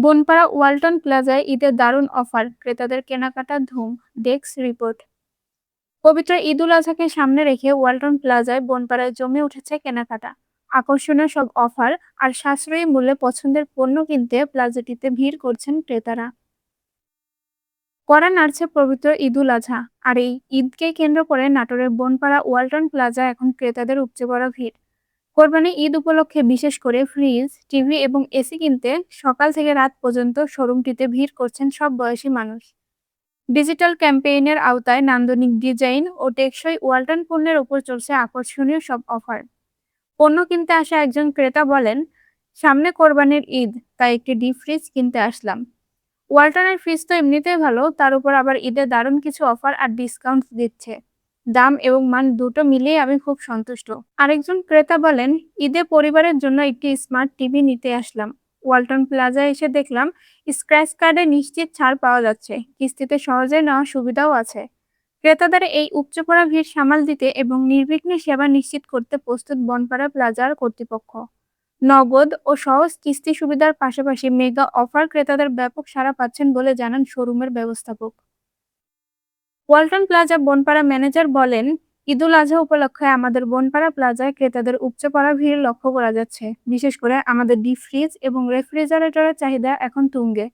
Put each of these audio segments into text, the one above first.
বনপাড়া ওয়ালটন প্লাজায় ঈদের দারুণ অফার, ক্রেতাদের কেনাকাটার ধুম। Desk report. পবিত্র ঈদুল আজহাকে সামনে রেখে ওয়ালটন প্লাজায় বনপাড়ায় জমে উঠেছে কেনাকাটা। আকর্ষণীয় সব অফার আর সাশ্রয়ী মূল্যে পছন্দের পণ্য কিনতে প্লাজাটিতে ভিড় করছেন ক্রেতারা। কড়া নাড়ছে পবিত্র ঈদুল আজহা, আর এই ঈদকে কেন্দ্র করে নাটোরের বনপাড়া ওয়ালটন প্লাজা এখন ক্রেতাদের উপচে পড়া ভিড়। কোরবানি ঈদ উপলক্ষে বিশেষ করে ফ্রিজ, টিভি এবং এসি কিনতে সকাল থেকে রাত পর্যন্ত শোরুমটিতে ভিড় করছেন সব বয়সী মানুষ। ডিজিটাল ক্যাম্পেইনের আওতায় নান্দনিক ডিজাইন ও টেকসই ওয়ালটন পণ্যের উপর চলছে আকর্ষণীয় সব অফার। পণ্য কিনতে আসা একজন ক্রেতা বলেন, সামনে কোরবানির ঈদ, তাই একটি ডিপ ফ্রিজ কিনতে আসলাম। ওয়ালটনের ফ্রিজ তো এমনিতেই ভালো, তার উপর আবার ঈদে দারুণ কিছু অফার আর ডিসকাউন্ট দিচ্ছে। দাম এবং মান দুটো মিলিয়ে আমি খুব সন্তুষ্ট। আরেকজন ক্রেতা বলেন, ঈদে পরিবারের জন্য একটি স্মার্ট টিভি নিতে আসলাম। ওয়ালটন প্লাজায় এসে দেখলাম স্ক্র্যাচ কার্ডে নিশ্চিত ছাড় পাওয়া যাচ্ছে, কিস্তিতে সহজে নেওয়ার সুবিধাও আছে। ক্রেতাদের এই উপচে পড়া ভিড় সামাল দিতে এবং নির্বিঘ্নে সেবা নিশ্চিত করতে প্রস্তুত বনপাড়া প্লাজার কর্তৃপক্ষ। নগদ ও সহজ কিস্তি সুবিধার পাশাপাশি মেগা অফার ক্রেতাদের ব্যাপক সাড়া পাচ্ছেন বলে জানান শোরুমের ব্যবস্থাপক। ওয়ালটন প্লাজা বনপাড়া ম্যানেজার বলেন, ঈদুল আজহা উপলক্ষে আমাদের বনপাড়া প্লাজায় ক্রেতাদের উপচে পড়া ভিড় লক্ষ্য করা যাচ্ছে। বিশেষ করে আমাদের ডিপ ফ্রিজ এবং রেফ্রিজারেটরের চাহিদা এখন তুঙ্গে।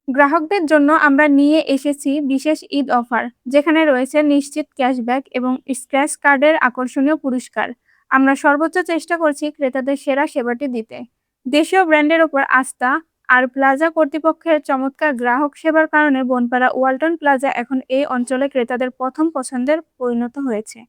গ্রাহকদের জন্য আমরা নিয়ে এসেছি বিশেষ ঈদ অফার, যেখানে রয়েছে নিশ্চিত ক্যাশব্যাক এবং স্ক্র্যাচ কার্ডের আকর্ষণীয় পুরস্কার। আমরা সর্বোচ্চ চেষ্টা করছি ক্রেতাদের সেরা সেবাটি দিতে। দেশীয় ব্র্যান্ডের ওপর আস্থা আর প্লাজা কর্তৃপক্ষের চমৎকার গ্রাহক সেবার কারণে বনপাড়া ওয়ালটন প্লাজা এখন এই অঞ্চলে ক্রেতাদের প্রথম পছন্দের পরিণত হয়েছে।